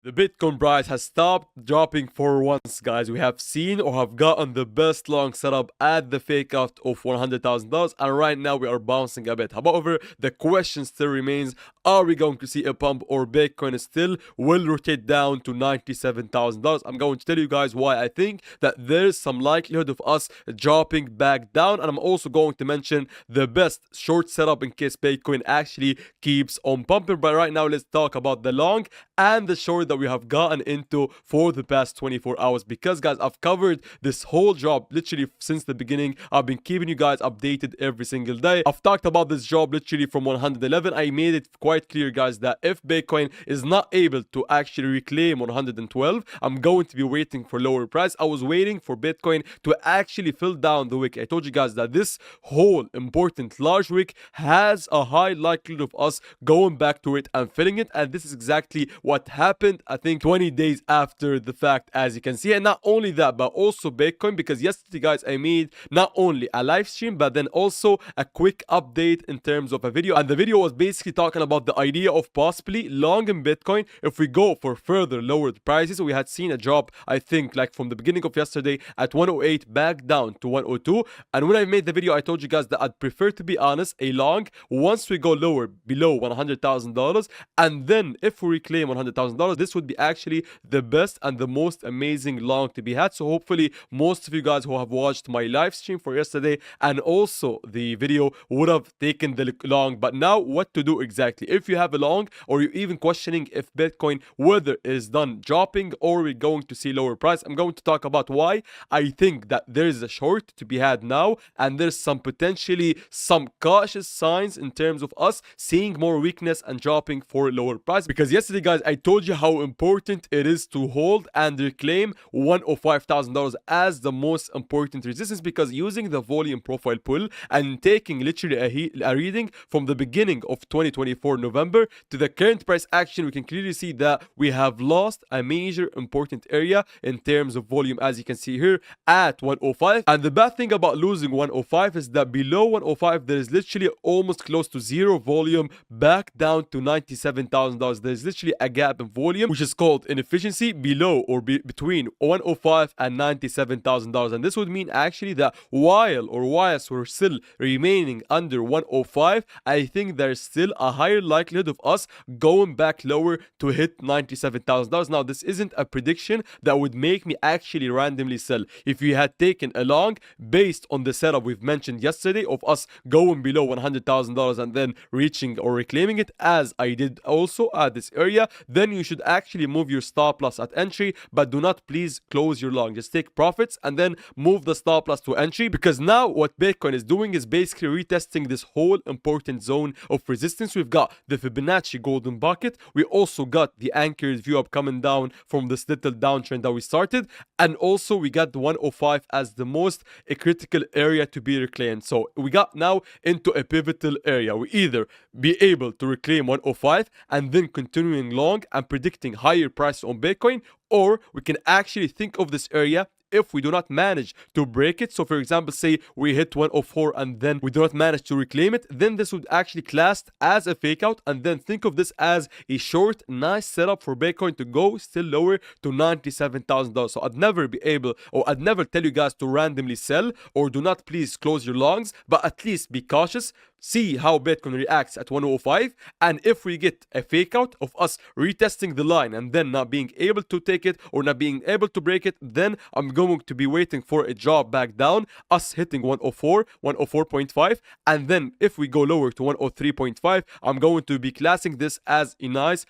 The Bitcoin price has stopped dropping for once, guys. We have seen or have gotten the best long setup at the fake out of $100,000, and right now we are bouncing a bit. However, the question still remains: are we going to see a pump, or Bitcoin still will rotate down to $97,000? I'm going to tell you guys why I think that there's some likelihood of us dropping back down, and I'm also going to mention the best short setup in case Bitcoin actually keeps on pumping. But right now, let's talk about the long and the short that we have gotten into for the past 24 hours, because guys, I've covered this whole job literally since the beginning. I've been keeping you guys updated every single day. I've talked about this job literally from 111. I made it quite clear, guys, that if Bitcoin is not able to actually reclaim 112, I'm going to be waiting for lower price. I was waiting for Bitcoin to actually fill down the wick. I told you guys that this whole important large wick has a high likelihood of us going back to it and filling it, and this is exactly what happened, I think 20 days after the fact, as you can see. And not only that, but also Bitcoin, because yesterday, guys, I made not only a live stream, but then also a quick update in terms of a video. And the video was basically talking about the idea of possibly long in Bitcoin if we go for further lowered prices. We had seen a drop, I think, like from the beginning of yesterday at 108 back down to 102. And when I made the video, I told you guys that I'd prefer, to be honest, a long once we go lower below $100,000. And then if we reclaim $100,000, this would be actually the best and the most amazing long to be had. So hopefully most of you guys who have watched my live stream for yesterday and also the video would have taken the long. But now what to do exactly if you have a long, or you're even questioning if Bitcoin whether it is done dropping or we're going to see lower price. I'm going to talk about why I think that there is a short to be had now, and there's some potentially some cautious signs in terms of us seeing more weakness and dropping for lower price. Because yesterday, guys, I told you how important it is to hold and reclaim $105,000 as the most important resistance, because using the volume profile pull and taking literally a reading from the beginning of 2024 November to the current price action, we can clearly see that we have lost a major important area in terms of volume, as you can see here at 105. And the bad thing about losing 105 is that below 105 there is literally almost close to zero volume back down to $97,000. There's literally a gap in volume, which is called inefficiency, below or between 105 and $97,000. And this would mean actually that whilst we're still remaining under 105, I think there's still a higher likelihood of us going back lower to hit $97,000. Now, this isn't a prediction that would make me actually randomly sell. If you had taken a long based on the setup we've mentioned yesterday of us going below $100,000 and then reaching or reclaiming it, as I did also at this area, then you should actually move your stop loss at entry, but do not please close your long. Just take profits and then move the stop loss to entry, because now what Bitcoin is doing is basically retesting this whole important zone of resistance. We've got the Fibonacci golden bucket, we also got the anchored view up coming down from this little downtrend that we started, and also we got the 105 as the most critical area to be reclaimed. So we got now into a pivotal area. We either be able to reclaim 105 and then continuing long and predicting higher price on Bitcoin, or we can actually think of this area if we do not manage to break it. So for example, say we hit 104 and then we do not manage to reclaim it, then this would actually class as a fake out, and then think of this as a short nice setup for Bitcoin to go still lower to $97,000. So I'd never be able, or I'd never tell you guys to randomly sell, or do not please close your longs, but at least be cautious. See how Bitcoin reacts at 105, and if we get a fake out of us retesting the line and then not being able to take it or not being able to break it, then I'm going to be waiting for a drop back down, us hitting 104, 104.5, and then if we go lower to 103.5, I'm going to be classing this as a nice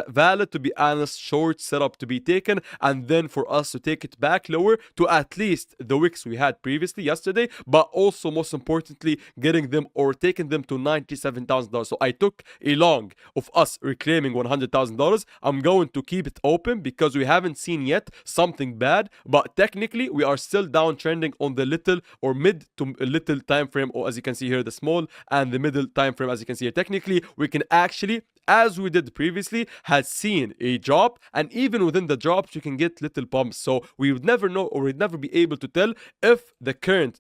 valid, to be honest, short setup to be taken, and then for us to take it back lower to at least the wicks we had previously yesterday, but also most importantly getting them or taking them to $97,000. So I took a long of us reclaiming $100,000. I'm going to keep it open because we haven't seen yet something bad, but technically we are still downtrending on the little or mid to little time frame, or as you can see here, the small and the middle time frame. As you can see here, technically we can actually as we did previously, has seen a drop, and even within the drops you can get little pumps. So we would never know, or we'd never be able to tell if the current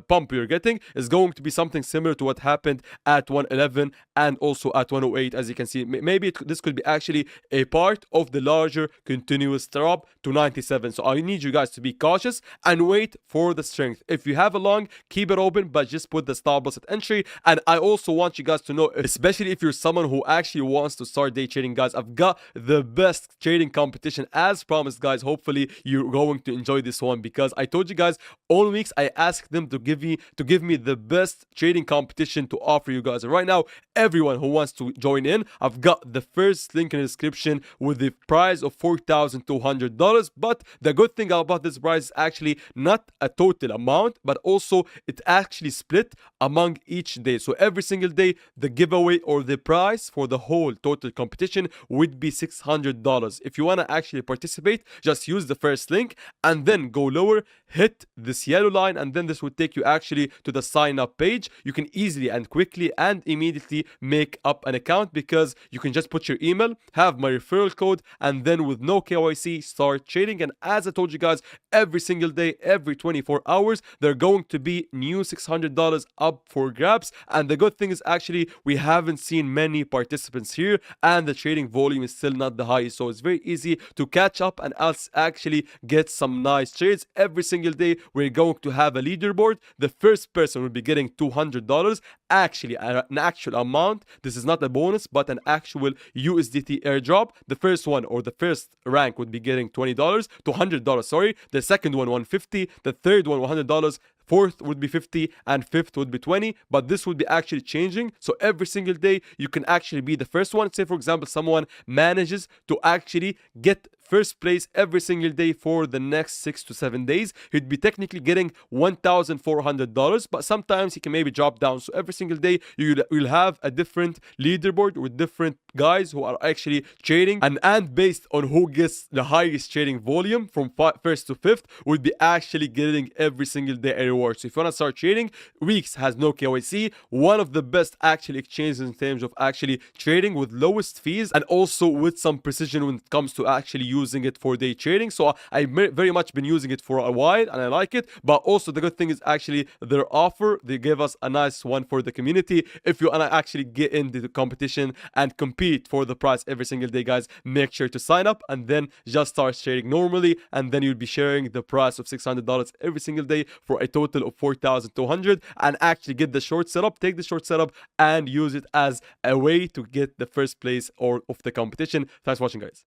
pump you're getting is going to be something similar to what happened at 111 and also at 108. As you can see, maybe this could be actually a part of the larger continuous drop to 97. So I need you guys to be cautious and wait for the strength. If you have a long, keep it open, but just put the stop loss at entry. And I also want you guys to know, especially if you're someone who actually wants to start day trading, guys, I've got the best trading competition as promised, guys. Hopefully you're going to enjoy this one, because I told you guys all weeks I asked them to give me the best trading competition to offer you guys. And right now, everyone who wants to join in, I've got the first link in the description with the prize of $4,200. But the good thing about this prize is actually not a total amount, but also it actually split among each day. So every single day, the giveaway or the prize for the whole total competition would be $600. If you want to actually participate, just use the first link and then go lower, hit this yellow line, and then this would take you actually to the sign up page. You can easily and quickly and immediately make up an account, because you can just put your email, have my referral code, and then with no KYC start trading. And as I told you guys, every single day, every 24 hours, there are going to be new $600 up for grabs. And the good thing is actually we haven't seen many participants here, and the trading volume is still not the highest, so it's very easy to catch up and us actually get some nice trades. Every single day we're going to have a leaderboard. The first person will be getting $200, actually an actual amount. This is not a bonus but an actual USDT airdrop. The first one, or the first rank, would be getting $200, sorry. The second one $150, the third one $100, fourth would be 50, and fifth would be 20. But this would be actually changing, so every single day you can actually be the first one. Say for example someone manages to actually get first place every single day for the next 6 to 7 days, he'd be technically getting $1,400, but sometimes he can maybe drop down. So every single day you'll have a different leaderboard with different guys who are actually trading, and based on who gets the highest trading volume from first to fifth would be actually getting every single day a reward. So if you want to start trading, Weeks has no KYC, one of the best actually exchanges in terms of actually trading, with lowest fees and also with some precision when it comes to actually using it for day trading. So I very much been using it for a while and I like it. But also the good thing is actually their offer, they give us a nice one for the community. If you want to actually get into the competition and compete for the prize every single day, guys, make sure to sign up and then just start trading normally, and then you'll be sharing the price of $600 every single day for a total of $4,200, and actually get the short setup, take the short setup and use it as a way to get the first place or of the competition. Thanks for watching, guys.